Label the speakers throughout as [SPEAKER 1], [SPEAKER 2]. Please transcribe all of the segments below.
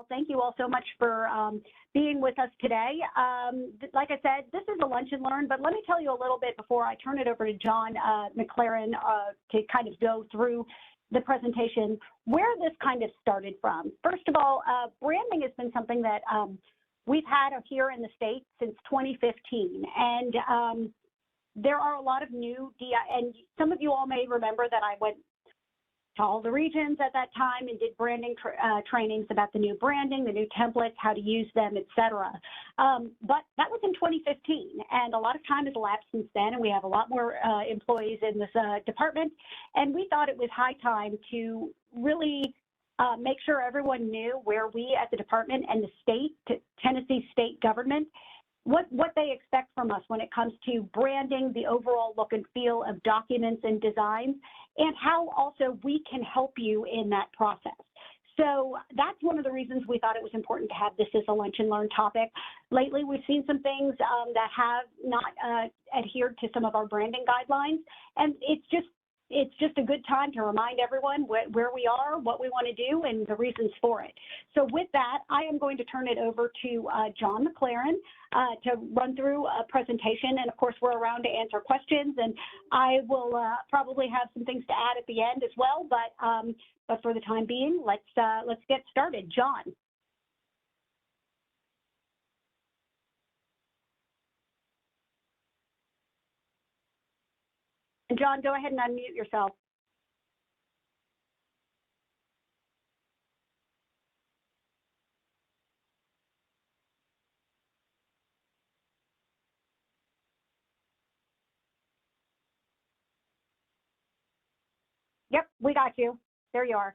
[SPEAKER 1] well. Thank you all so much for being with us today. Like I said, this is a lunch and learn, but let me tell you a little bit before I turn it over to John McLaren to kind of go through the presentation, where this kind of started from. First of all, branding has been something that we've had here in the state since 2015. And there are a lot of new and some of you all may remember that I went to all the regions at that time and did branding trainings about the new branding, the new templates, how to use them, et cetera. But that was in 2015, and a lot of time has elapsed since then, and we have a lot more employees in this department, and we thought it was high time to really make sure everyone knew where we as a department and the state, Tennessee state government, what they expect from us when it comes to branding, the overall look and feel of documents and designs, and how also we can help you in that process. So that's one of the reasons we thought it was important to have this as a lunch and learn topic. Lately, we've seen some things that have not adhered to some of our branding guidelines, and it's just a good time to remind everyone where we are, what we want to do, and the reasons for it. So with that, I am going to turn it over to John McLaren to run through a presentation. And of course, we're around to answer questions, and I will probably have some things to add at the end as well. But for the time being, let's get started. John. And John, go ahead and unmute yourself. Yep, we got you. There you are.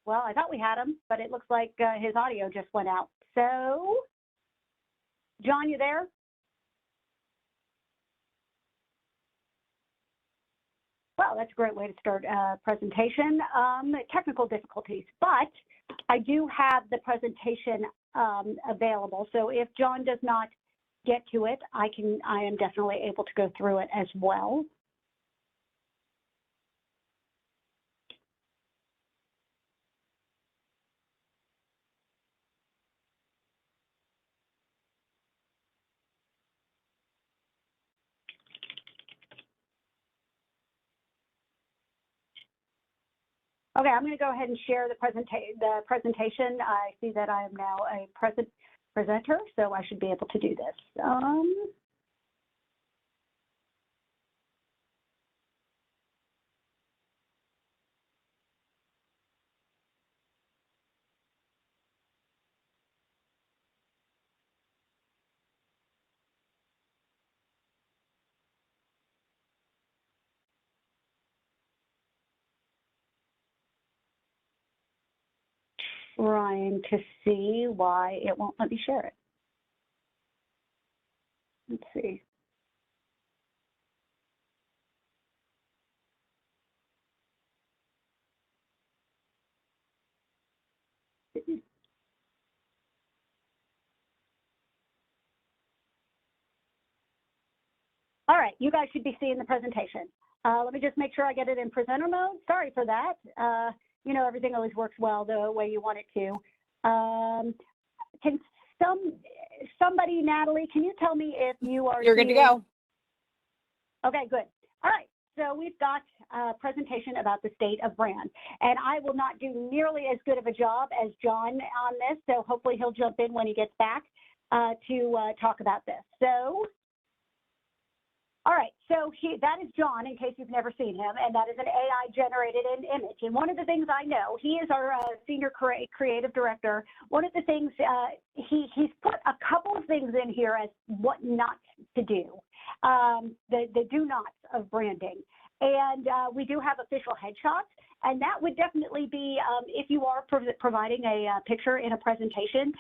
[SPEAKER 1] Well, I thought we had him, but it looks like his audio just went out. So, John, you there? Well, that's a great way to start a presentation. Technical difficulties, but I do have the presentation available. So if John does not get to it, I am definitely able to go through it as well. Okay, I'm going to go ahead and share the presentation. I see that I am now a presenter, so I should be able to do this. Trying to see why it won't let me share it. Let's see. All right, you guys should be seeing the presentation. Let me just make sure I get it in presenter mode. Sorry for that. You know, everything always works well the way you want it to. Can somebody, Natalie, can you tell me if you are—
[SPEAKER 2] You're good to go.
[SPEAKER 1] Okay, good. All right, so we've got a presentation about the state of brand, and I will not do nearly as good of a job as John on this, so hopefully he'll jump in when he gets back to talk about this. So, all right, so that is John, in case you've never seen him, and that is an AI-generated image. And one of the things I know, he is our senior creative director. One of the things, he's put a couple of things in here as what not to do, the do-nots of branding. And we do have official headshots, and that would definitely be, if you are providing a picture in a presentation,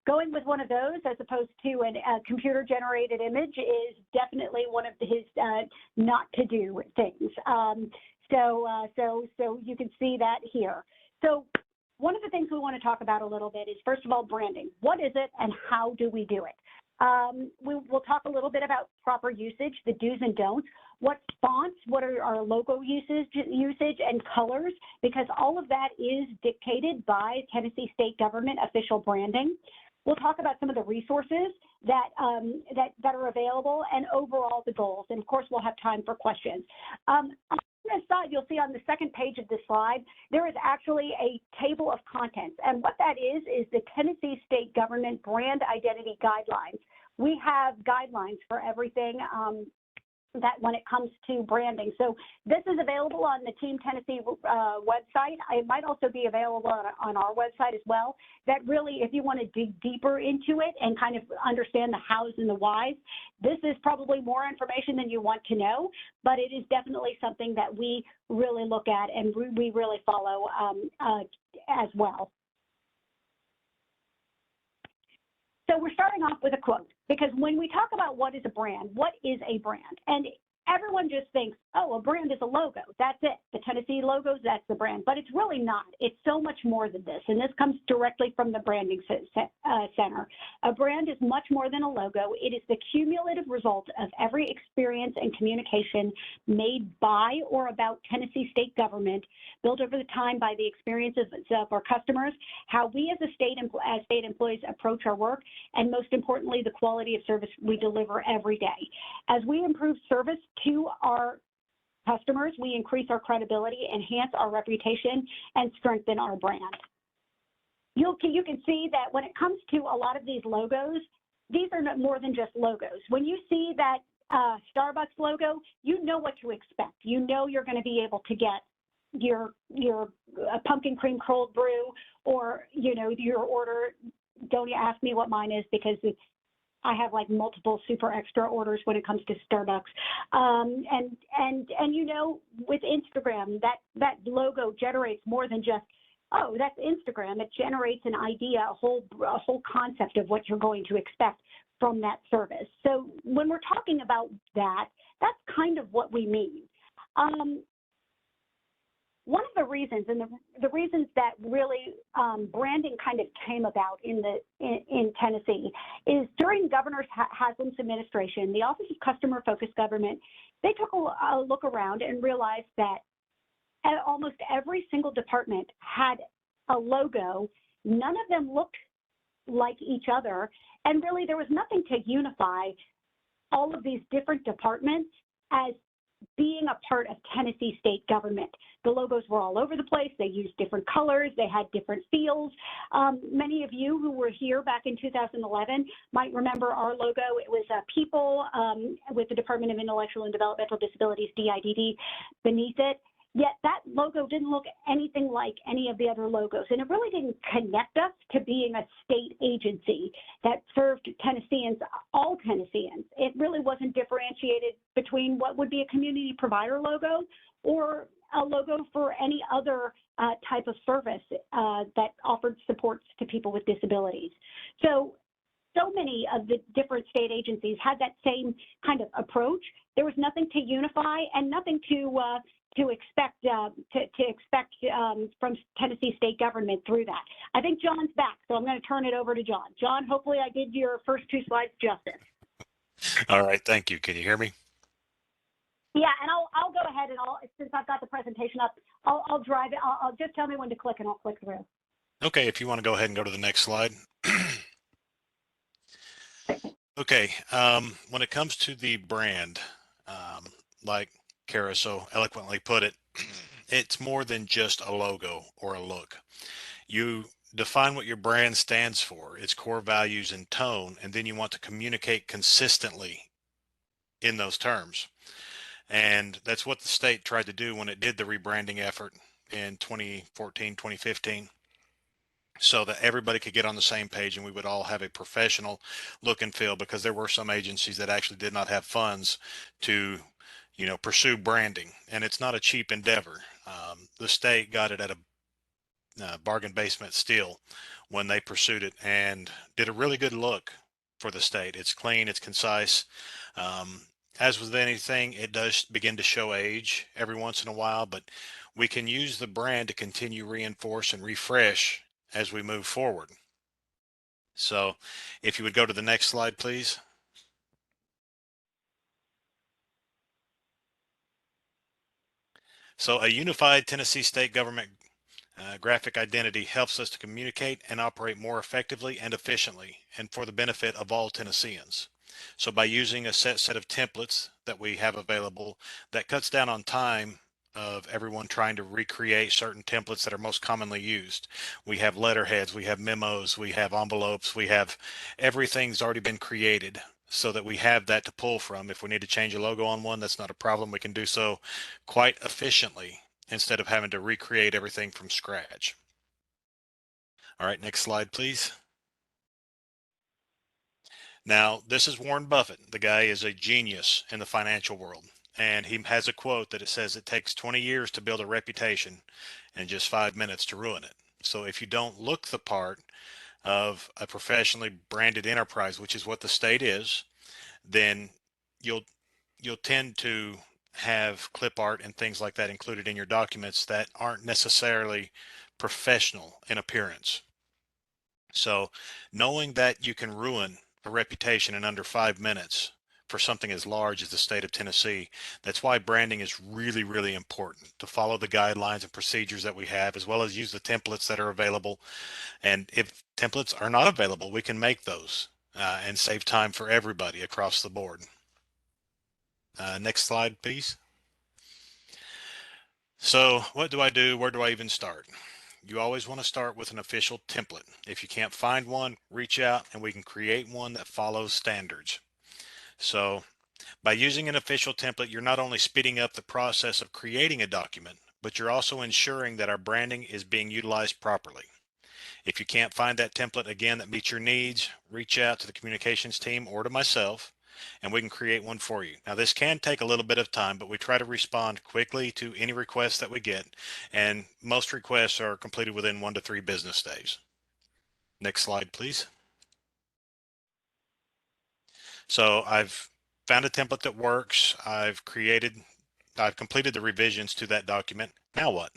[SPEAKER 1] going with one of those as opposed to a computer-generated image is definitely one of his not to do things. So you can see that here. So one of the things we want to talk about a little bit is, first of all, branding. What is it and how do we do it? We'll talk a little bit about proper usage, the do's and don'ts. what fonts, what are our logo usage and colors, because all of that is dictated by Tennessee state government official branding. We'll talk about some of the resources that are available and overall the goals. And of course, we'll have time for questions. On this side, you'll see on the second page of this slide, there is actually a table of contents. And what that is the Tennessee state government brand identity guidelines. We have guidelines for everything that when it comes to branding. So this is available on the Team Tennessee website. It might also be available on our website as well. That really, if you want to dig deeper into it and kind of understand the hows and the whys, this is probably more information than you want to know, but it is definitely something that we really look at and we really follow as well. So we're starting off with a quote, because when we talk about what is a brand, what is a brand? And everyone just thinks, oh, a brand is a logo. That's it. The Tennessee logos, that's the brand. But it's really not. It's so much more than this. And this comes directly from the Branding Center. A brand is much more than a logo. It is the cumulative result of every experience and communication made by or about Tennessee state government, built over the time by the experiences of our customers, how we as state employees approach our work, and most importantly, the quality of service we deliver every day. As we improve service to our customers, we increase our credibility, enhance our reputation, and strengthen our brand. You can see that when it comes to a lot of these logos, these are more than just logos. When you see that Starbucks logo, you know what to expect. You know you're going to be able to get your pumpkin cream cold brew, or your order. Don't ask me what mine is, because I have like multiple super extra orders when it comes to Starbucks. And with Instagram, that logo generates more than just, oh, that's Instagram. It generates an idea, a whole concept of what you're going to expect from that service. So when we're talking about that, that's kind of what we mean. One of the reasons, and the reasons that really branding kind of came about in Tennessee, is during Governor Haslam's administration, the Office of Customer Focused Government, they took a look around and realized that almost every single department had a logo. None of them looked like each other, and really there was nothing to unify all of these different departments as being a part of Tennessee state government. The logos were all over the place. They used different colors. They had different feels. Many of you who were here back in 2011 might remember our logo. It was people with the Department of Intellectual and Developmental Disabilities, DIDD, beneath it. Yet that logo didn't look anything like any of the other logos, and it really didn't connect us to being a state agency that served Tennesseans, all Tennesseans. It really wasn't differentiated between what would be a community provider logo or a logo for any other type of service that offered supports to people with disabilities. So many of the different state agencies had that same kind of approach. There was nothing to unify and nothing to expect from Tennessee state government through that. I think John's back, so I'm going to turn it over to John. John, hopefully I did your first two slides justice.
[SPEAKER 2] All right, thank you. Can you hear me?
[SPEAKER 1] Yeah, and I'll go ahead and since I've got the presentation up, I'll drive it. I'll just tell me when to click and I'll click through.
[SPEAKER 2] Okay, if you want to go ahead and go to the next slide. Okay, when it comes to the brand, like Kara so eloquently put it, it's more than just a logo or a look. You define what your brand stands for, its core values and tone, and then you want to communicate consistently in those terms. And that's what the state tried to do when it did the rebranding effort in 2014, 2015. So that everybody could get on the same page and we would all have a professional look and feel, because there were some agencies that actually did not have funds to, pursue branding. And it's not a cheap endeavor. The state got it at a bargain basement still when they pursued it, and did a really good look for the state. It's clean, it's concise. As with anything, it does begin to show age every once in a while, but we can use the brand to continue reinforce and refresh as we move forward. So if you would go to the next slide, please. So a unified Tennessee state government graphic identity helps us to communicate and operate more effectively and efficiently and for the benefit of all Tennesseans. So by using a set of templates that we have available, that cuts down on time of everyone trying to recreate certain templates that are most commonly used. We have letterheads, we have memos, we have envelopes, we have everything's already been created so that we have that to pull from. If we need to change a logo on one, that's not a problem. We can do so quite efficiently instead of having to recreate everything from scratch. All right, next slide, please. Now, this is Warren Buffett. The guy is a genius in the financial world. And he has a quote that it says it takes 20 years to build a reputation and just 5 minutes to ruin it. So if you don't look the part of a professionally branded enterprise, which is what the state is, then you'll tend to have clip art and things like that included in your documents that aren't necessarily professional in appearance. So knowing that you can ruin a reputation in under 5 minutes for something as large as the state of Tennessee, that's why branding is really, really important, to follow the guidelines and procedures that we have, as well as use the templates that are available. And if templates are not available, we can make those and save time for everybody across the board. Next slide, please. So what do I do? Where do I even start? You always want to start with an official template. If you can't find one, reach out and we can create one that follows standards. So by using an official template, you're not only speeding up the process of creating a document, but you're also ensuring that our branding is being utilized properly. If you can't find that template again that meets your needs, reach out to the communications team or to myself, and we can create one for you. Now, this can take a little bit of time, but we try to respond quickly to any requests that we get, and most requests are completed within 1 to 3 business days. Next slide, please. So I've found a template that works. I've completed the revisions to that document. Now what?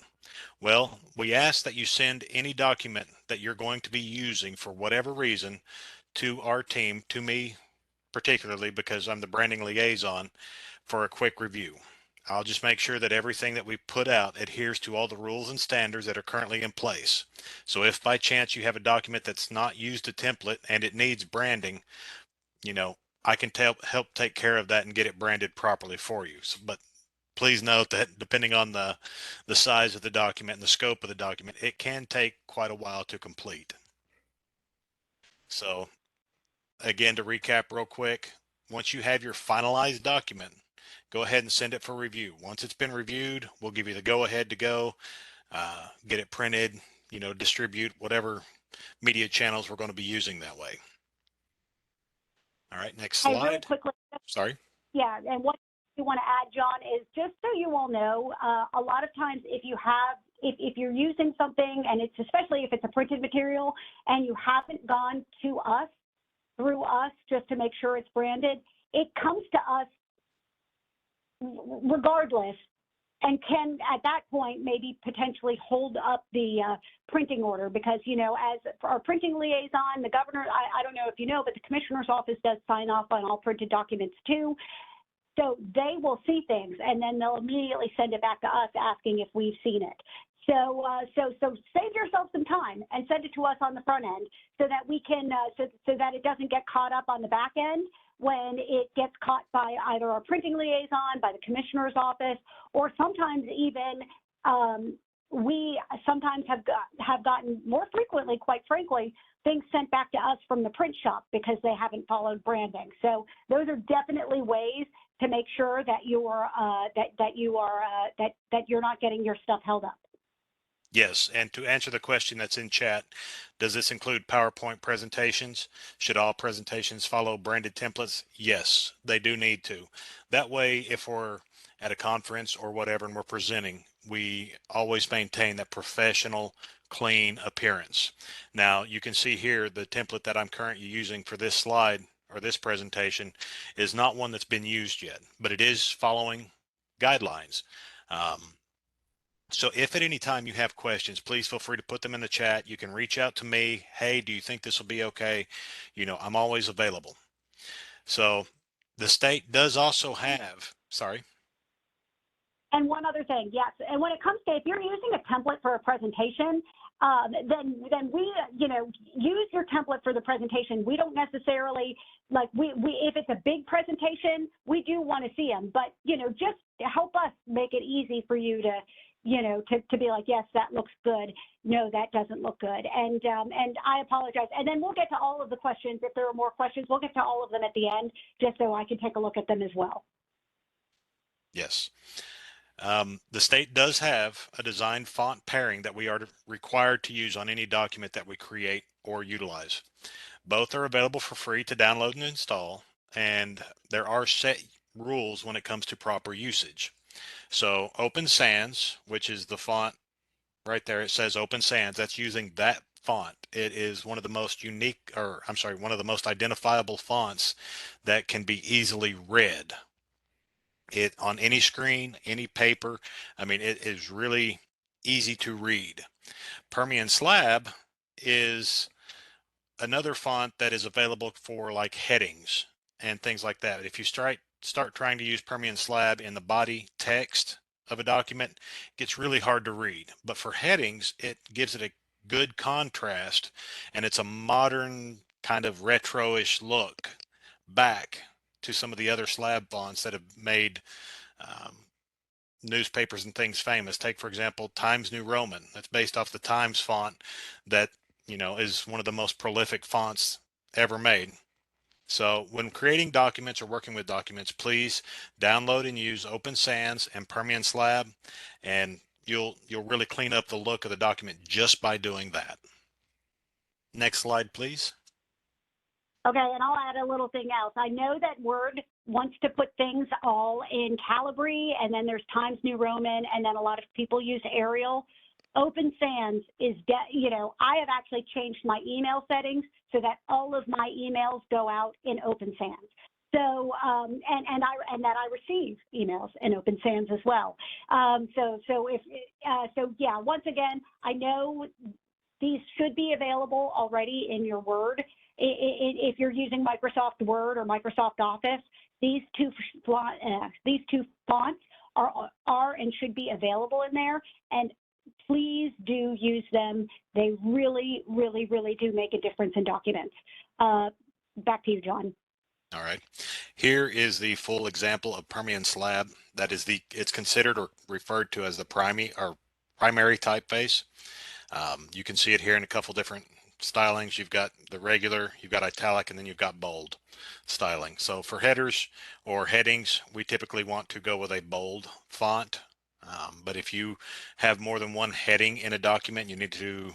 [SPEAKER 2] Well, we ask that you send any document that you're going to be using for whatever reason to our team, to me particularly because I'm the branding liaison, for a quick review. I'll just make sure that everything that we put out adheres to all the rules and standards that are currently in place. So if by chance you have a document that's not used a template and it needs branding, I can help take care of that and get it branded properly for you. So, but please note that depending on the size of the document and the scope of the document, it can take quite a while to complete. So again, to recap real quick, once you have your finalized document, go ahead and send it for review. Once it's been reviewed, we'll give you the go ahead to go, get it printed, distribute whatever media channels we're going to be using that way. All right, next
[SPEAKER 1] Hey,
[SPEAKER 2] slide.
[SPEAKER 1] really quickly.
[SPEAKER 2] Sorry.
[SPEAKER 1] Yeah, and what you want to add, John, is just so you all know, a lot of times if you're using something, and it's especially if it's a printed material and you haven't gone to us, through us, just to make sure it's branded, it comes to us regardless, and can at that point maybe potentially hold up the printing order, because as our printing liaison, the governor, I don't know if you know, but the commissioner's office does sign off on all printed documents too. So they will see things and then they'll immediately send it back to us asking if we've seen it. So save yourself some time and send it to us on the front end so that we can, so that it doesn't get caught up on the back end when it gets caught by either our printing liaison, by the commissioner's office, or sometimes even we sometimes have gotten more frequently, quite frankly, things sent back to us from the print shop because they haven't followed branding. So those are definitely ways to make sure that you're that you're not getting your stuff held up.
[SPEAKER 2] Yes, and to answer the question that's in chat, does this include PowerPoint presentations? Should all presentations follow branded templates? Yes, they do need to. That way, if we're at a conference or whatever and we're presenting, we always maintain that professional, clean appearance. Now, you can see here the template that I'm currently using for this slide or this presentation is not one that's been used yet, but it is following guidelines. So if at any time you have questions, please feel free to put them in the chat. You can reach out to me. Hey, do you think this will be okay? I'm always available. So the state does also have, sorry.
[SPEAKER 1] And one other thing, yes. And when it comes to, if you're using a template for a presentation, then we, use your template for the presentation. We don't necessarily, like, if it's a big presentation, we do want to see them. But, just to help us make it easy for you to, to be like, yes, that looks good. No, that doesn't look good. And I apologize. And then we'll get to all of the questions. If there are more questions, we'll get to all of them at the end, just so I can take a look at them as well.
[SPEAKER 2] Yes. The state does have a designed font pairing that we are required to use on any document that we create or utilize. Both are available for free to download and install, and there are set rules when it comes to proper usage. So Open Sans, which is the font right there, it says Open Sans, that's using that font. It is one of the most unique, or I'm sorry, one of the most identifiable fonts that can be easily read. It on any screen, any paper. I mean, it is really easy to read. Permian Slab is another font that is available for like headings and things like that. If you start trying to use Permian Slab in the body text of a document, it gets really hard to read. But for headings, it gives it a good contrast, and it's a modern kind of retro-ish look back to some of the other slab fonts that have made um, newspapers and things famous. Take, for example, Times New Roman. That's based off the Times font that, is one of the most prolific fonts ever made. So when creating documents or working with documents, please download and use Open Sans and Permian Slab, and you'll really clean up the look of the document just by doing that. Next slide, please.
[SPEAKER 1] Okay, and I'll add a little thing else. I know that Word wants to put things all in Calibri, and then there's Times New Roman, and then a lot of people use Arial. Open Sans is, I have actually changed my email settings so that all of my emails go out in Open Sans. So, and that I receive emails in Open Sans as well. So yeah, once again, I know these should be available already in your Word. If you're using Microsoft Word or Microsoft Office, these two fonts are and should be available in there. And please do use them. They really, really, really do make a difference in documents. Back to you, John.
[SPEAKER 2] All right. Here is the full example of Permian Slab. That is it's considered or referred to as the primary typeface. You can see it here in a couple different stylings. You've got the regular, you've got italic, and then you've got bold styling. So for headers or headings, we typically want to go with a bold font. But if you have more than one heading in a document, you need to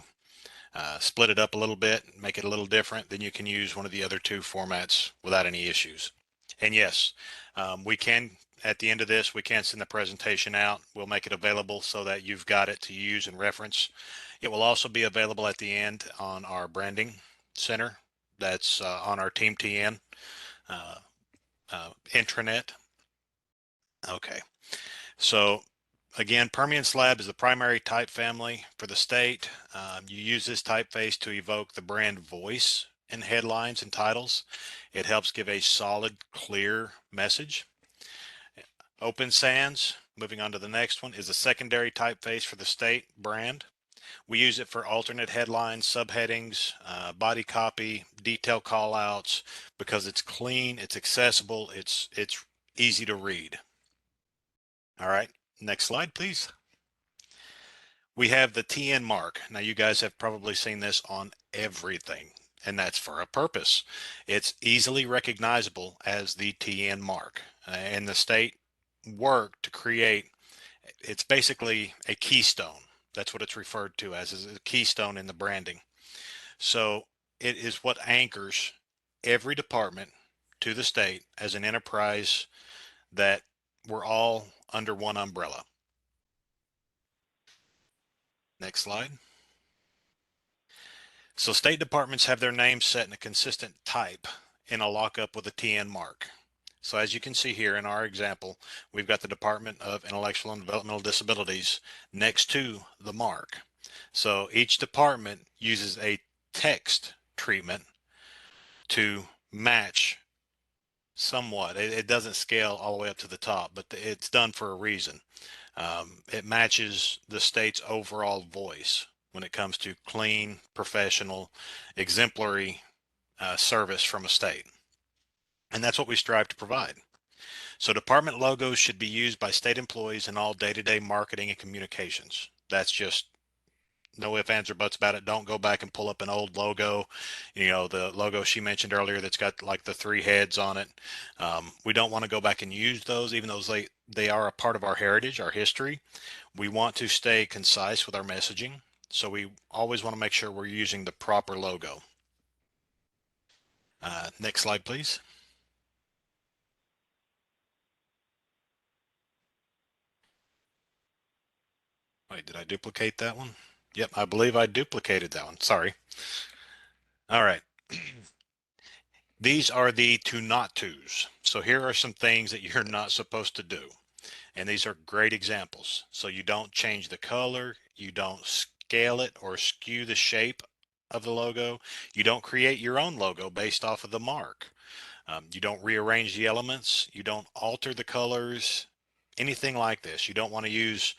[SPEAKER 2] split it up a little bit, make it a little different, then you can use one of the other two formats without any issues. And yes, we can, at the end of this, we can send the presentation out. We'll make it available so that you've got it to use and reference. It will also be available at the end on our branding center. That's on our Team TN intranet. Okay, so again, Permian Slab is the primary type family for the state. You use this typeface to evoke the brand voice in headlines and titles. It helps give a solid, clear message. Open Sans, moving on to the next one, is a secondary typeface for the state brand. We use it for alternate headlines, subheadings, body copy, detail callouts, because it's clean, it's accessible, it's easy to read. All right, next slide, please. We have the TN mark. Now you guys have probably seen this on everything, and that's for a purpose. It's easily recognizable as the TN mark, and the state worked to create, it's basically a keystone. That's what it's referred to as, is a keystone in the branding. So it is what anchors every department to the state as an enterprise, that we're all under one umbrella. Next slide. So state departments have their names set in a consistent type in a lockup with a TN mark. So as you can see here in our example, we've got the Department of Intellectual and Developmental Disabilities next to the mark. So each department uses a text treatment to match somewhat. It doesn't scale all the way up to the top, but it's done for a reason. It matches the state's overall voice when it comes to clean, professional, exemplary service from a state. And that's what we strive to provide. So department logos should be used by state employees in all day-to-day marketing and communications. That's just no ifs, ands, or buts about it. Don't go back and pull up an old logo, the logo she mentioned earlier that's got like the three heads on it. We don't want to go back and use those, even though they are a part of our heritage, our history. We want to stay concise with our messaging. So we always want to make sure we're using the proper logo. Next slide, please. Wait, did I duplicate that one? Yep, I believe I duplicated that one. Sorry. All right. These are the to not tos. So here are some things that you're not supposed to do. And these are great examples. So you don't change the color, you don't scale it or skew the shape of the logo. You don't create your own logo based off of the mark. You don't rearrange the elements. You don't alter the colors, anything like this. You don't want to use,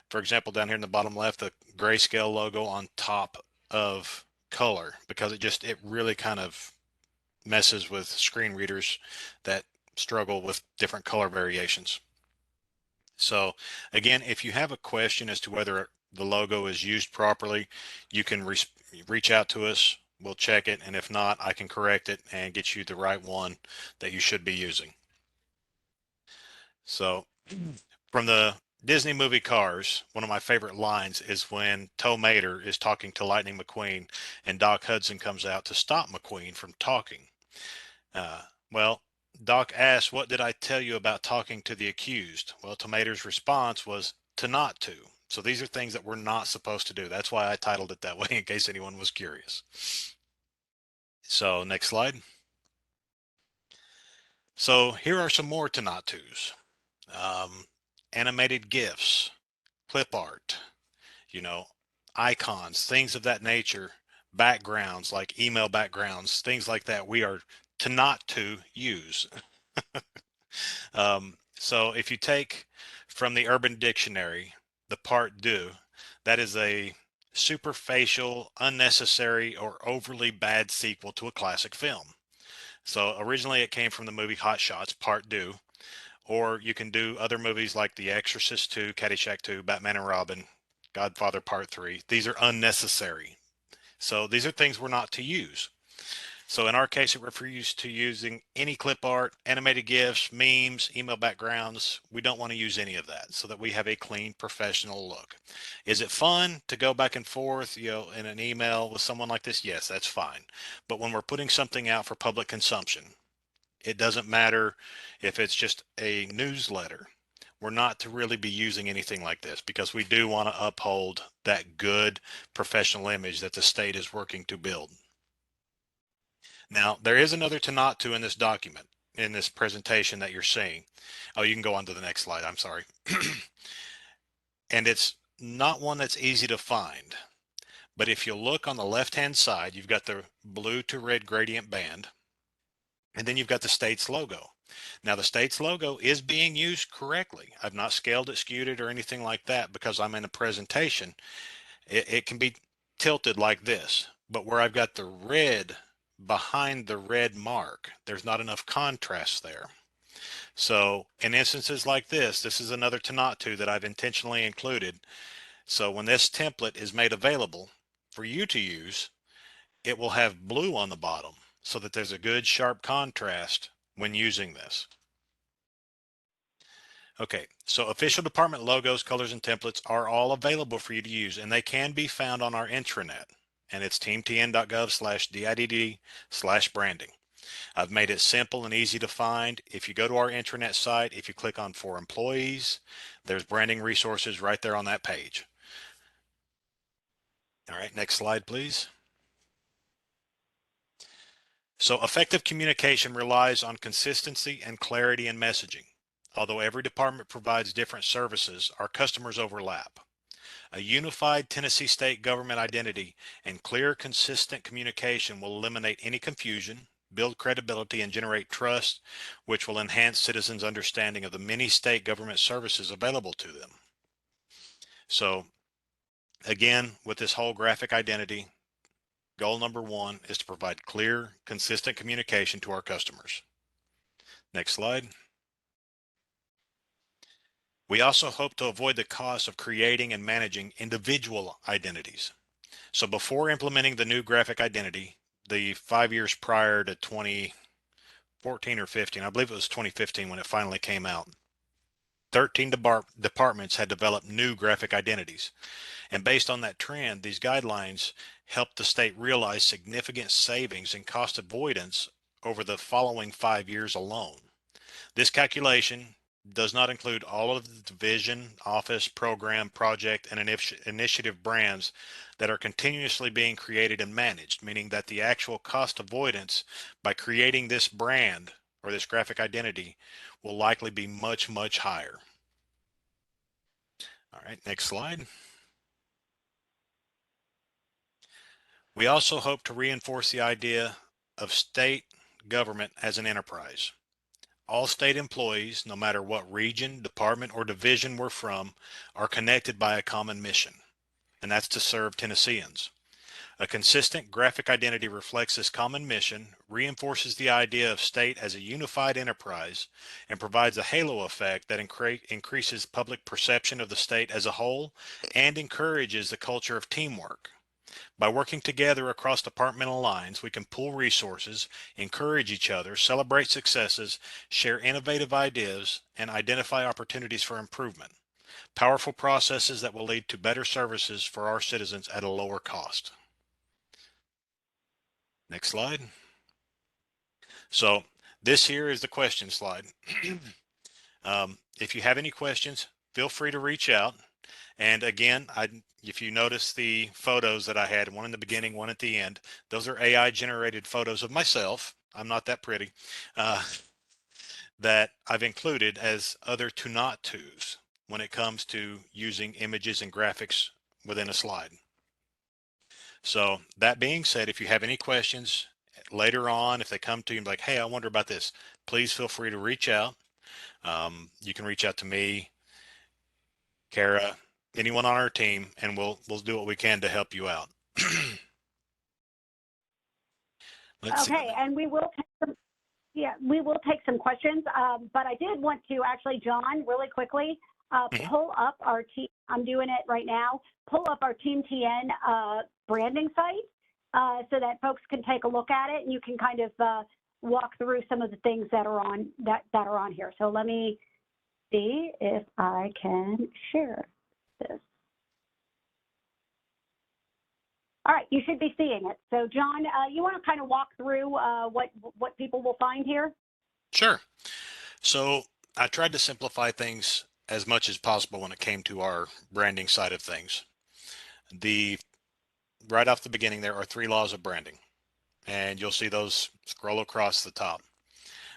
[SPEAKER 2] for example, down here in the bottom left, the grayscale logo on top of color, because it really kind of messes with screen readers that struggle with different color variations. So again, if you have a question as to whether the logo is used properly, you can reach out to us. We'll check it. And if not, I can correct it and get you the right one that you should be using. So from the Disney movie Cars, one of my favorite lines is when Tow Mater is talking to Lightning McQueen and Doc Hudson comes out to stop McQueen from talking. Well, Doc asks, "What did I tell you about talking to the accused?" Well, Tow Mater's response was to not to. So these are things that we're not supposed to do. That's why I titled it that way, in case anyone was curious. So next slide. So here are some more to not tos. Animated GIFs, clip art, icons, things of that nature, backgrounds like email backgrounds, things like that we are to not to use. So if you take from the Urban Dictionary, the part do, that is a superficial, unnecessary, or overly bad sequel to a classic film. So originally it came from the movie Hot Shots, part do, or you can do other movies like The Exorcist 2, Caddyshack 2, Batman and Robin, Godfather Part 3. These are unnecessary. So these are things we're not to use. So in our case, it refers to using any clip art, animated GIFs, memes, email backgrounds. We don't want to use any of that so that we have a clean, professional look. Is it fun to go back and forth, in an email with someone like this? Yes, that's fine. But when we're putting something out for public consumption, it doesn't matter if it's just a newsletter. We're not to really be using anything like this because we do want to uphold that good professional image that the state is working to build. Now, there is another to not to in this document, in this presentation that you're seeing. Oh, you can go on to the next slide. I'm sorry. And it's not one that's easy to find. But if you look on the left-hand side, you've got the blue to red gradient band. And then you've got the state's logo. Now, the state's logo is being used correctly. I've not scaled it, skewed it, or anything like that because I'm in a presentation. It can be tilted like this. But where I've got the red behind the red mark, there's not enough contrast there. So in instances like this is another to not to that I've intentionally included. So when this template is made available for you to use, it will have blue on the bottom so that there's a good sharp contrast when using this. Okay, so official department logos, colors, and templates are all available for you to use, and they can be found on our intranet. And it's teamtn.gov/DIDD/branding. I've made it simple and easy to find. If you go to our intranet site, if you click on For Employees, there's branding resources right there on that page. All right, next slide, please. So effective communication relies on consistency and clarity in messaging. Although every department provides different services, our customers overlap. A unified Tennessee state government identity and clear, consistent communication will eliminate any confusion, build credibility, and generate trust, which will enhance citizens' understanding of the many state government services available to them. So again, with this whole graphic identity, goal number one is to provide clear, consistent communication to our customers. Next slide. We also hope to avoid the cost of creating and managing individual identities. So before implementing the new graphic identity, the 5 years prior to 2014 or 15, I believe it was 2015 when it finally came out, 13 departments had developed new graphic identities. And based on that trend, these guidelines helped the state realize significant savings and cost avoidance over the following 5 years alone. This calculation does not include all of the division, office, program, project, and initiative brands that are continuously being created and managed, meaning that the actual cost avoidance by creating this brand or this graphic identity will likely be much, much higher. All right, next slide. We also hope to reinforce the idea of state government as an enterprise. All state employees, no matter what region, department, or division we're from, are connected by a common mission, and that's to serve Tennesseans. A consistent graphic identity reflects this common mission, reinforces the idea of state as a unified enterprise, and provides a halo effect that increases public perception of the state as a whole and encourages the culture of teamwork. By working together across departmental lines, we can pool resources, encourage each other, celebrate successes, share innovative ideas, and identify opportunities for improvement. Powerful processes that will lead to better services for our citizens at a lower cost. Next slide. So this here is the question slide. If you have any questions, feel free to reach out. And again, if you notice the photos that I had, one in the beginning, one at the end, those are AI generated photos of myself. I'm not that pretty, that I've included as other to not tos when it comes to using images and graphics within a slide. So that being said, if you have any questions later on, if they come to you and be like, hey, I wonder about this, please feel free to reach out. You can reach out to me, Kara, anyone on our team, and we'll do what we can to help you out. Let's
[SPEAKER 1] Okay,
[SPEAKER 2] see.
[SPEAKER 1] and we will take some, we will take some questions, but I did want to actually, John, really quickly, pull up our team. I'm doing it right now. Pull up our Team TN branding site so that folks can take a look at it, and you can kind of walk through some of the things that are on are on here. So let me see if I can share this. All right, you should be seeing it. So John, you want to kind of walk through what people will find here?
[SPEAKER 2] Sure. So I tried to simplify things as much as possible when it came to our branding side of things. Right off the beginning, there are 3 laws of branding, and you'll see those scroll across the top.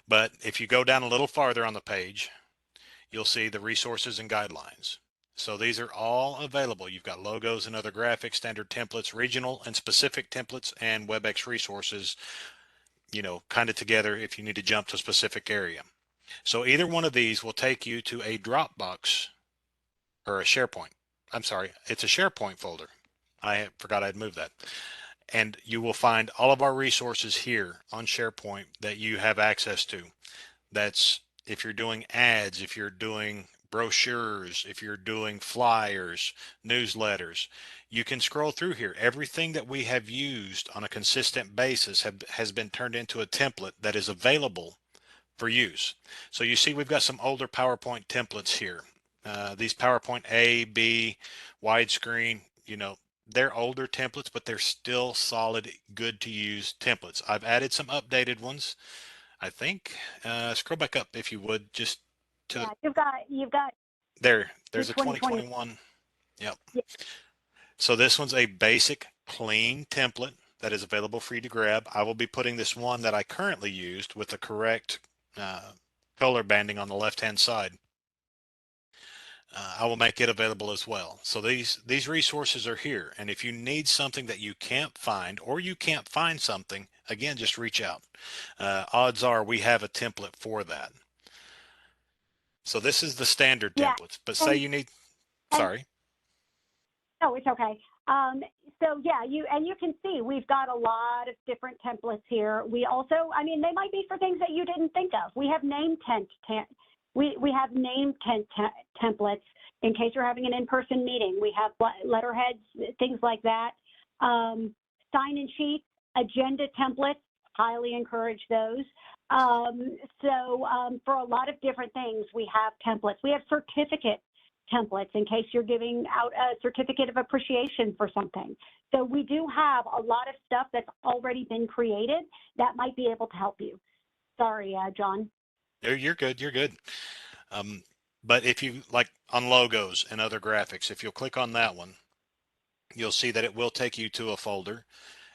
[SPEAKER 2] But if you go down a little farther on the page, you'll see the resources and guidelines. So these are all available. You've got logos and other graphics, standard templates, regional and specific templates, and WebEx resources, kind of together if you need to jump to a specific area. So either one of these will take you to a Dropbox or a SharePoint. I'm sorry, it's a SharePoint folder. I forgot I'd moved that. And you will find all of our resources here on SharePoint that you have access to. That's if you're doing ads, if you're doing brochures, if you're doing flyers, newsletters, you can scroll through here. Everything that we have used on a consistent basis has been turned into a template that is available for use. So you see we've got some older PowerPoint templates here. These PowerPoint A, B, widescreen, they're older templates, but they're still solid, good to use templates. I've added some updated ones. I think, scroll back up if you would, just to,
[SPEAKER 1] yeah, you've got
[SPEAKER 2] there's a 2021. Yep. Yeah. So this one's a basic clean template that is available for you to grab. I will be putting this one that I currently used with the correct color banding on the left-hand side. I will make it available as well. So these resources are here. And if you need something that you can't find, or you can't find something, again, just reach out. Odds are we have a template for that. So this is the standard templates, but say you need, sorry.
[SPEAKER 1] Oh, it's okay. So yeah, you can see we've got a lot of different templates here. We also, I mean, they might be for things that you didn't think of. We have we have name tent templates in case you're having an in-person meeting. We have letterheads, things like that. Sign-in sheets, agenda templates, highly encourage those. For a lot of different things, we have templates. We have certificate templates in case you're giving out a certificate of appreciation for something. So we do have a lot of stuff that's already been created that might be able to help you. Sorry, John.
[SPEAKER 2] You're good. You're good. But if you like on logos and other graphics, if you'll click on that one, you'll see that it will take you to a folder,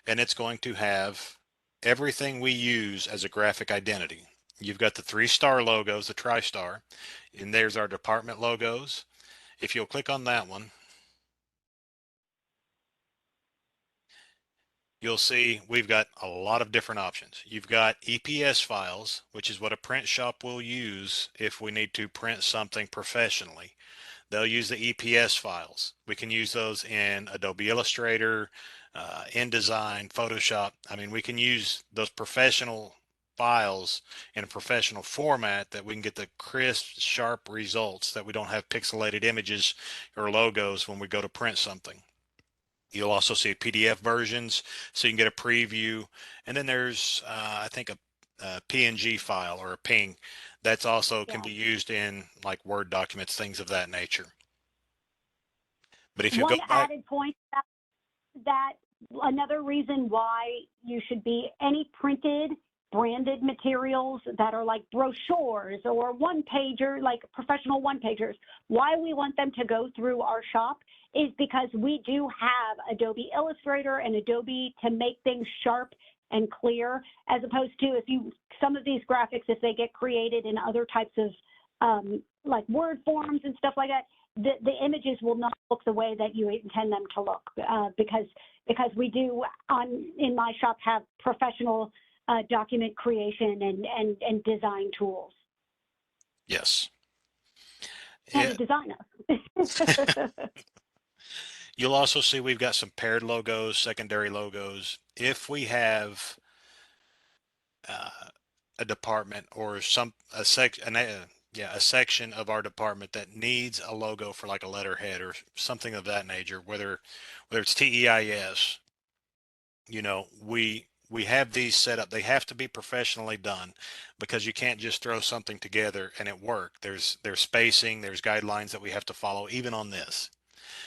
[SPEAKER 2] and it's going to have everything we use as a graphic identity. You've got the 3-star logos, the TriStar, and there's our department logos. If you'll click on that one, you'll see we've got a lot of different options. You've got EPS files, which is what a print shop will use if we need to print something professionally. They'll use the EPS files. We can use those in Adobe Illustrator, InDesign, Photoshop. I mean, we can use those professional files in a professional format that we can get the crisp, sharp results that we don't have pixelated images or logos when we go to print something. You'll also see PDF versions, so you can get a preview. And then there's, I think, a PNG file or a PNG that's also can be used in like Word documents, things of that nature. But if you go
[SPEAKER 1] One
[SPEAKER 2] back,
[SPEAKER 1] added point that another reason why you should be any printed branded materials that are like brochures or one-pager, like professional one-pagers, why we want them to go through our shop is because we do have Adobe Illustrator and Adobe to make things sharp and clear, as opposed to some of these graphics, if they get created in other types of like Word forms and stuff like that, the images will not look the way that you intend them to look, because we do in my shop have professional document creation and design tools.
[SPEAKER 2] yes.
[SPEAKER 1] And a designer.
[SPEAKER 2] You'll also see we've got some paired logos, secondary logos. If we have a department or a section of our department that needs a logo for like a letterhead or something of that nature, whether it's TEIS, we have these set up. They have to be professionally done because you can't just throw something together and it work. There's spacing, there's guidelines that we have to follow even on this.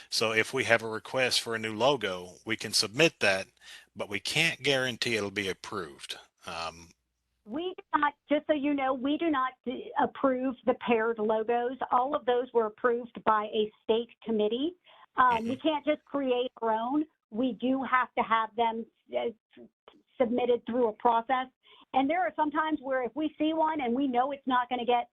[SPEAKER 2] So if we have a request for a new logo, we can submit that, but we can't guarantee it'll be approved.
[SPEAKER 1] We do not, just so you know, we do not approve the paired logos. All of those were approved by a state committee. We can't just create our own. We do have to have them submitted through a process. And there are some times where if we see one and we know it's not going to get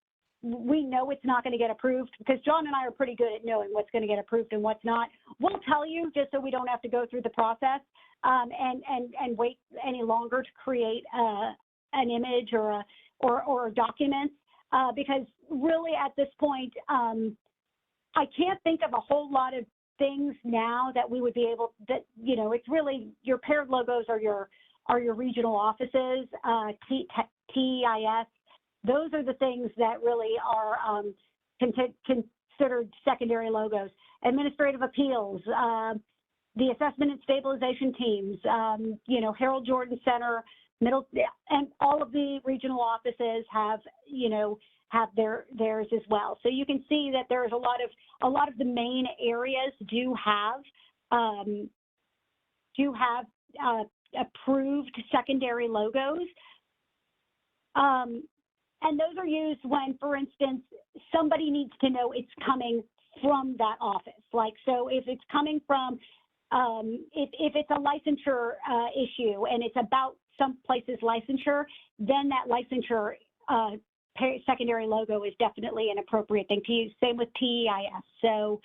[SPEAKER 1] approved, because John and I are pretty good at knowing what's going to get approved and what's not. We'll tell you just so we don't have to go through the process and wait any longer to create an image or a document, because really at this point, I can't think of a whole lot of things now that we would be able that, it's really your paired logos are your regional offices, TEIS. Those are the things that really are considered secondary logos. Administrative appeals, the assessment and stabilization teams, Harold Jordan Center, and all of the regional offices have theirs as well. So you can see that there's a lot of the main areas do have approved secondary logos. And those are used when, for instance, somebody needs to know it's coming from that office. Like, so if it's coming from, if it's a licensure issue and it's about some place's licensure, then that licensure secondary logo is definitely an appropriate thing to use. Same with TEIS. So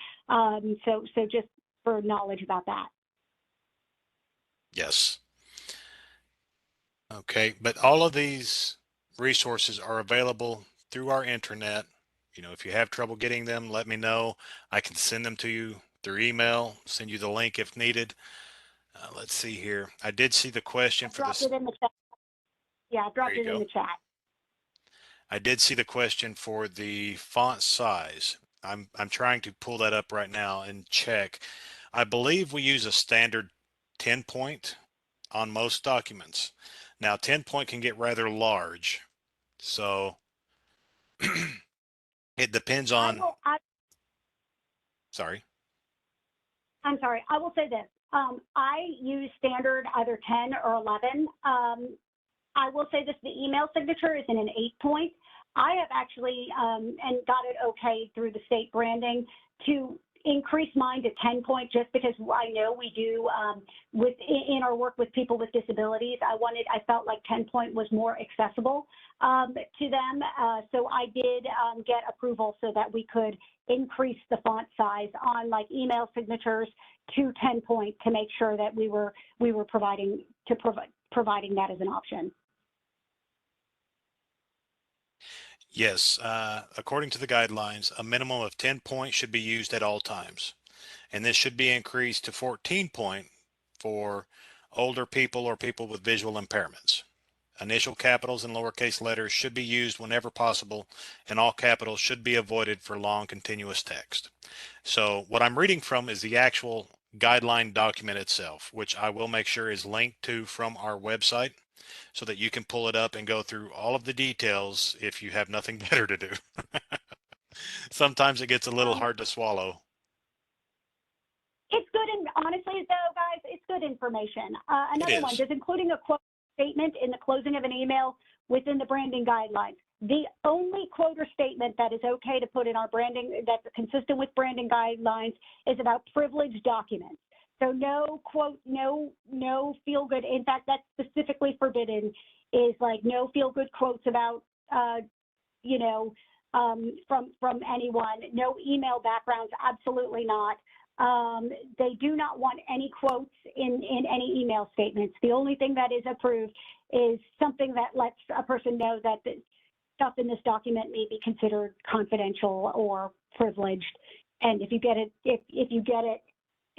[SPEAKER 1] just for knowledge about that.
[SPEAKER 2] Yes. Okay, but all of these resources are available through our internet. If you have trouble getting them, let me know. I can send them to you through email, send you the link if needed. Let's see here. I did see the question
[SPEAKER 1] I
[SPEAKER 2] for
[SPEAKER 1] dropped
[SPEAKER 2] this.
[SPEAKER 1] it in the chat. Yeah, I
[SPEAKER 2] There
[SPEAKER 1] dropped
[SPEAKER 2] you
[SPEAKER 1] it in
[SPEAKER 2] go.
[SPEAKER 1] the chat.
[SPEAKER 2] I did see the question for the font size. I'm trying to pull that up right now and check. I believe we use a standard 10 point on most documents. Now 10 point can get rather large. So it depends
[SPEAKER 1] I
[SPEAKER 2] on,
[SPEAKER 1] will.
[SPEAKER 2] sorry.
[SPEAKER 1] I'm sorry. I will say this. I use standard either 10 or 11. I will say this: the email signature is in an 8 point. I have actually and got it okay through the state branding to increase mine to 10 point, just because I know we do in our work with people with disabilities. I felt like 10 point was more accessible to them. So I did get approval so that we could increase the font size on like email signatures to 10 point to make sure that we were providing that as an option.
[SPEAKER 2] Yes, according to the guidelines, a minimum of 10 points should be used at all times. And this should be increased to 14 point for older people or people with visual impairments. Initial capitals and lowercase letters should be used whenever possible, and all capitals should be avoided for long continuous text. So what I'm reading from is the actual guideline document itself, which I will make sure is linked to from our website so that you can pull it up and go through all of the details if you have nothing better to do. Sometimes it gets a little hard to swallow.
[SPEAKER 1] It's good, and honestly, though, guys, it's good information. Another one,
[SPEAKER 2] is.
[SPEAKER 1] does including a quote statement in the closing of an email within the branding guidelines. The only quote or statement that is okay to put in our branding that's consistent with branding guidelines is about privileged documents. So no quote, no feel-good. In fact, that's specifically forbidden, is like no feel-good quotes about, from anyone. No email backgrounds, absolutely not. They do not want any quotes in any email statements. The only thing that is approved is something that lets a person know that the stuff in this document may be considered confidential or privileged. And if you get it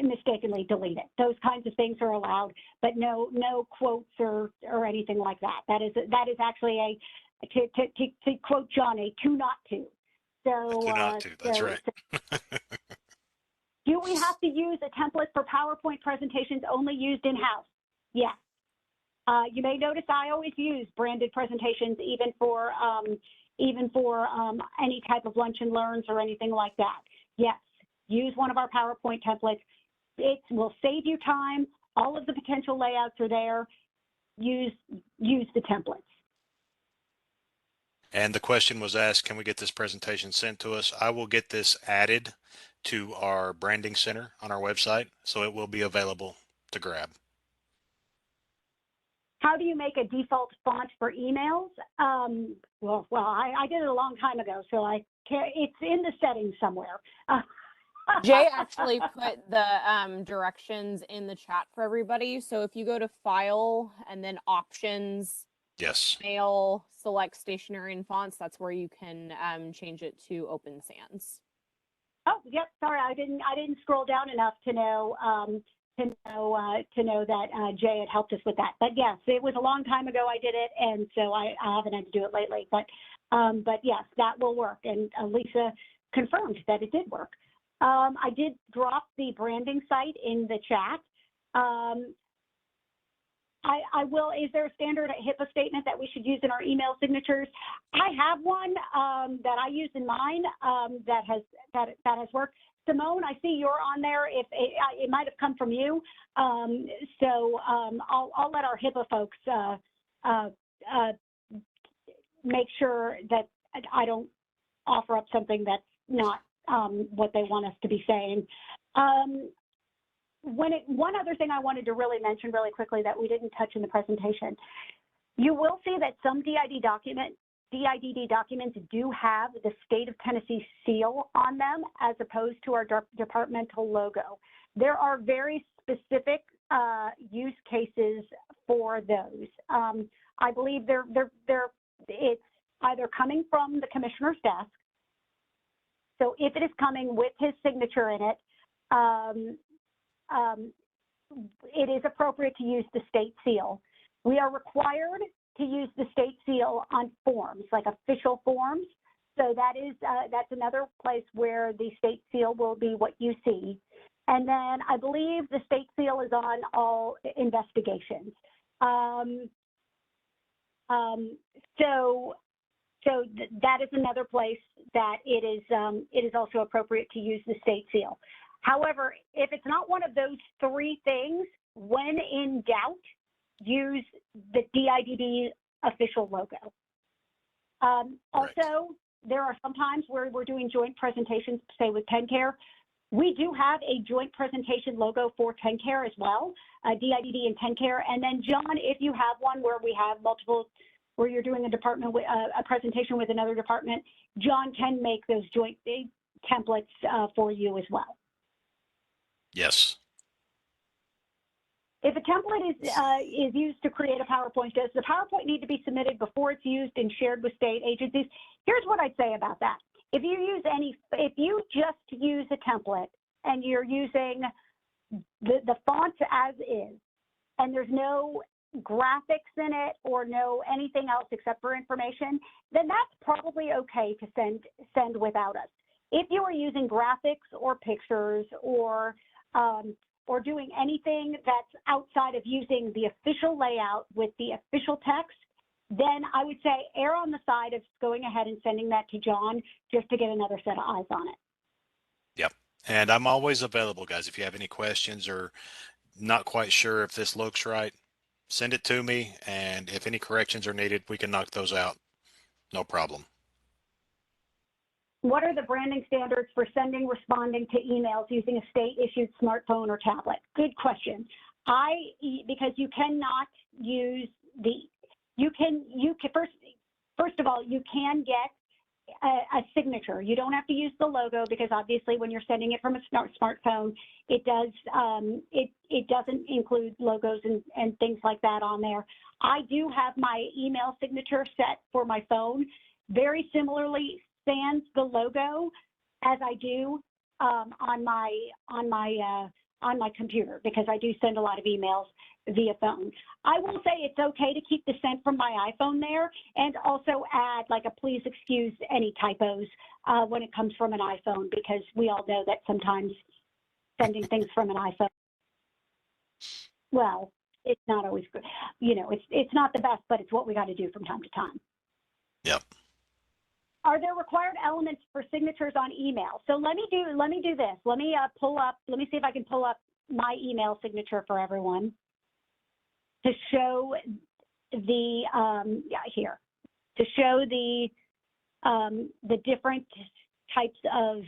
[SPEAKER 1] mistakenly, delete it. Those kinds of things are allowed, but no quotes or anything like that. That is actually to quote John, a "to not to." So
[SPEAKER 2] Do not to. That's right.
[SPEAKER 1] Do we have to use a template for PowerPoint presentations only used in-house? Yes. You may notice I always use branded presentations, even for any type of lunch and learns or anything like that. Yes, use one of our PowerPoint templates. It will save you time. All of the potential layouts are there. Use the templates.
[SPEAKER 2] And the question was asked, can we get this presentation sent to us? I will get this added to our branding center on our website, so it will be available to grab.
[SPEAKER 1] How do you make a default font for emails? Well, I did it a long time ago, so it's in the settings somewhere.
[SPEAKER 3] Jay actually put the directions in the chat for everybody. So if you go to File and then Options,
[SPEAKER 2] yes,
[SPEAKER 3] Mail, select Stationery and Fonts, that's where you can change it to Open Sans.
[SPEAKER 1] Oh, yep. Sorry, I didn't scroll down enough to know that Jay had helped us with that. But yes, it was a long time ago I did it, and so I haven't had to do it lately. But yes, that will work. And Lisa confirmed that it did work. I did drop the branding site in the chat. I will. Is there a standard HIPAA statement that we should use in our email signatures? I have one that I use in mine that has worked. Simone, I see you're on there. If it might have come from you, so I'll let our HIPAA folks make sure that I don't offer up something that's not what they want us to be saying. One other thing I wanted to really mention really quickly that we didn't touch in the presentation, you will see that some DIDD documents do have the state of Tennessee seal on them as opposed to our departmental logo. There are very specific use cases for those. I believe it's either coming from the commissioner's desk. So if it is coming with his signature in it, um, it is appropriate to use the state seal. We are required to use the state seal on forms, like official forms. So that's another place where the state seal will be what you see. And then I believe the state seal is on all investigations. That is another place that it is also appropriate to use the state seal. However, if it's not one of those three things, when in doubt, use the DIDD official logo. Also, there are some times where we're doing joint presentations, say with TennCare. We do have a joint presentation logo for TennCare as well, DIDD and TennCare. And then John, if you have one where we have multiple, where you're doing a department, a presentation with another department, John can make those joint templates for you as well.
[SPEAKER 2] Yes.
[SPEAKER 1] If a template is used to create a PowerPoint, does the PowerPoint need to be submitted before it's used and shared with state agencies? Here's what I'd say about that. If you just use a template and you're using the fonts as is, and there's no graphics in it or no anything else except for information, then that's probably okay to send without us. If you are using graphics or pictures or doing anything that's outside of using the official layout with the official text, then I would say err on the side of going ahead and sending that to John just to get another set of eyes on it.
[SPEAKER 2] Yep. And I'm always available, guys. If you have any questions or not quite sure if this looks right, send it to me. And if any corrections are needed, we can knock those out. No problem.
[SPEAKER 1] What are the branding standards for responding to emails using a state-issued smartphone or tablet? Good question. Because you cannot use first of all, you can get a signature. You don't have to use the logo because obviously when you're sending it from a smartphone, it doesn't include logos and things like that on there. I do have my email signature set for my phone. Very similarly, sans the logo as I do on my computer because I do send a lot of emails via phone. I will say it's okay to keep the sent from my iPhone there and also add like a please excuse any typos when it comes from an iPhone because we all know that sometimes sending things from an iPhone, well, it's not always good. You know, it's not the best, but it's what we got to do from time to time.
[SPEAKER 2] Yep.
[SPEAKER 1] Are there required elements for signatures on email? So let me do this. Let me see if I can pull up my email signature for everyone to show the to show the different types of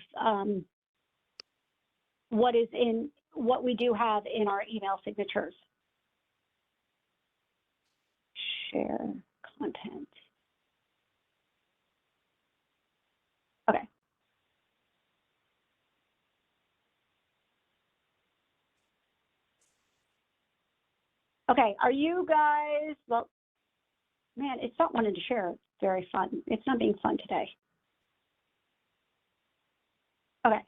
[SPEAKER 1] what we do have in our email signatures. Share content. Okay. Okay, are you guys, well, man, it's not wanting to share. It's very fun. It's not being fun today. Okay.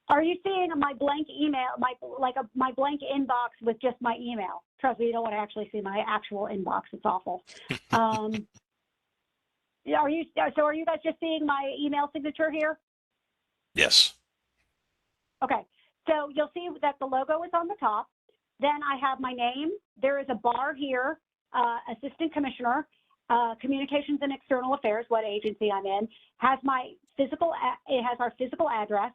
[SPEAKER 1] Are you seeing my blank email, my blank inbox with just my email? Trust me, you don't want to actually see my actual inbox. It's awful. Are you guys just seeing my email signature here?
[SPEAKER 2] Yes.
[SPEAKER 1] Okay, so you'll see that the logo is on the top. Then I have my name. There is a bar here, Assistant Commissioner, Communications and External Affairs, what agency I'm in, has it has our physical address.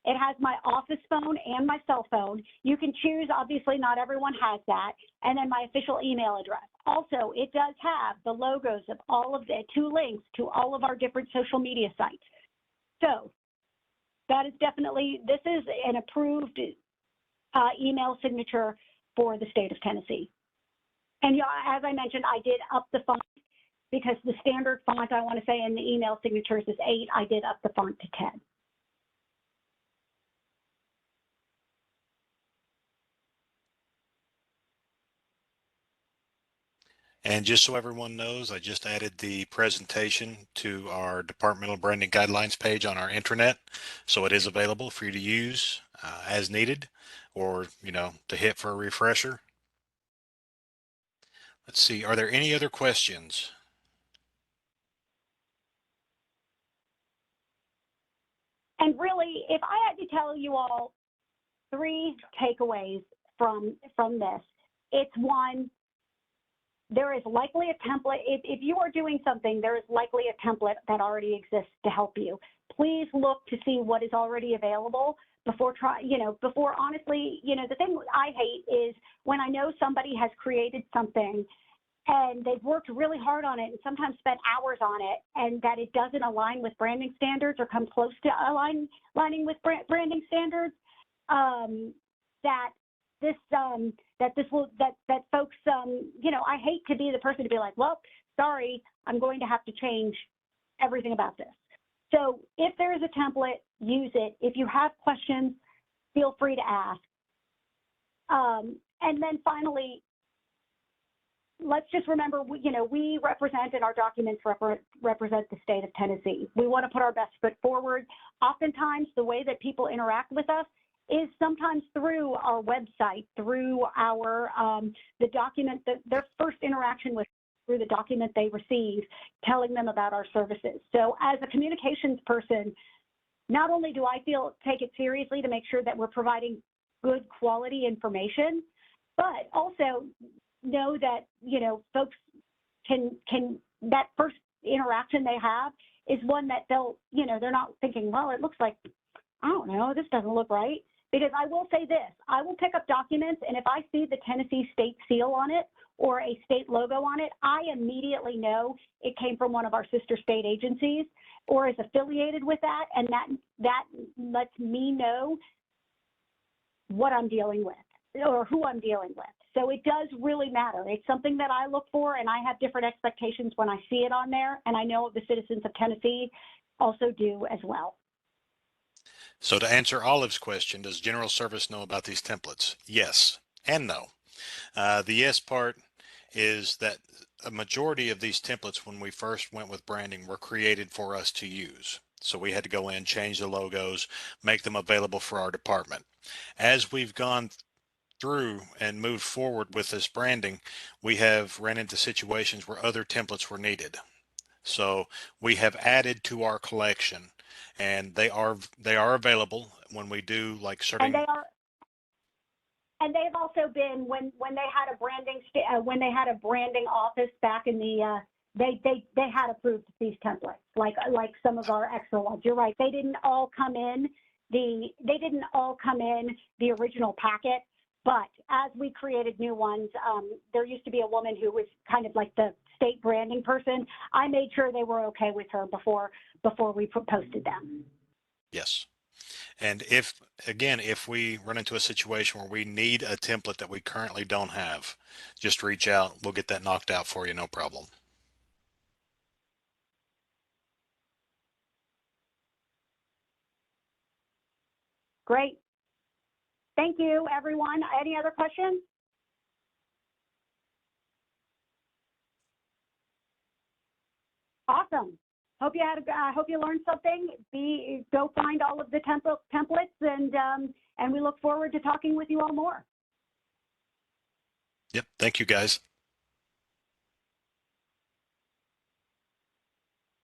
[SPEAKER 1] It has my office phone and my cell phone. You can choose, obviously not everyone has that, and then my official email address. Also, it does have the logos of all of the 2 links to all of our different social media sites. So that is definitely, this is an approved email signature for the state of Tennessee. And as I mentioned, I did up the font because the standard font, I want to say, in the email signatures is 8. I did up the font to 10.
[SPEAKER 2] And just so everyone knows, I just added the presentation to our departmental branding guidelines page on our intranet. So it is available for you to use as needed, or, to hit for a refresher. Let's see, are there any other questions?
[SPEAKER 1] And really, if I had to tell you all 3 takeaways from this, it's one, there is likely a template. If you are doing something, there is likely a template that already exists to help you. Please look to see what is already available before before honestly, the thing I hate is when I know somebody has created something and they've worked really hard on it and sometimes spent hours on it, and that it doesn't align with branding standards or come close to aligning with branding standards. That folks, I hate to be the person to be like, well, sorry, I'm going to have to change everything about this. So if there is a template, use it. If you have questions, feel free to ask. And then finally, let's just remember, we represent, and our documents represent the state of Tennessee. We want to put our best foot forward. Oftentimes, the way that people interact with us is sometimes through our website, through our the document that their first interaction with, through the document they receive, telling them about our services. So as a communications person, not only do I take it seriously to make sure that we're providing good quality information, but also know that, folks can that first interaction they have is one that they're not thinking, well, it looks like, I don't know, this doesn't look right. Because I will say this, I will pick up documents, and if I see the Tennessee state seal on it or a state logo on it, I immediately know it came from one of our sister state agencies or is affiliated with that, and that lets me know what I'm dealing with or who I'm dealing with. So it does really matter. It's something that I look for, and I have different expectations when I see it on there, and I know the citizens of Tennessee also do as well.
[SPEAKER 2] So to answer Olive's question, does General Service know about these templates? Yes and no. The yes part is that a majority of these templates, when we first went with branding, were created for us to use. So we had to go in, change the logos, make them available for our department. As we've gone through and moved forward with this branding, we have ran into situations where other templates were needed. So we have added to our collection, and they are available when we do like certain.
[SPEAKER 1] And they've also been when they had a branding office back in the they had approved these templates like some of our extra ones. You're right. They didn't all come in the original packet. But as we created new ones, there used to be a woman who was kind of like the state branding person. I made sure they were okay with her before we posted them.
[SPEAKER 2] Yes. And if we run into a situation where we need a template that we currently don't have, just reach out. We'll get that knocked out for you, no problem.
[SPEAKER 1] Great. Thank you, everyone. Any other questions? Awesome. Hope you learned something. Go find all of the templates, and we look forward to talking with you all more.
[SPEAKER 2] Yep. Thank you, guys.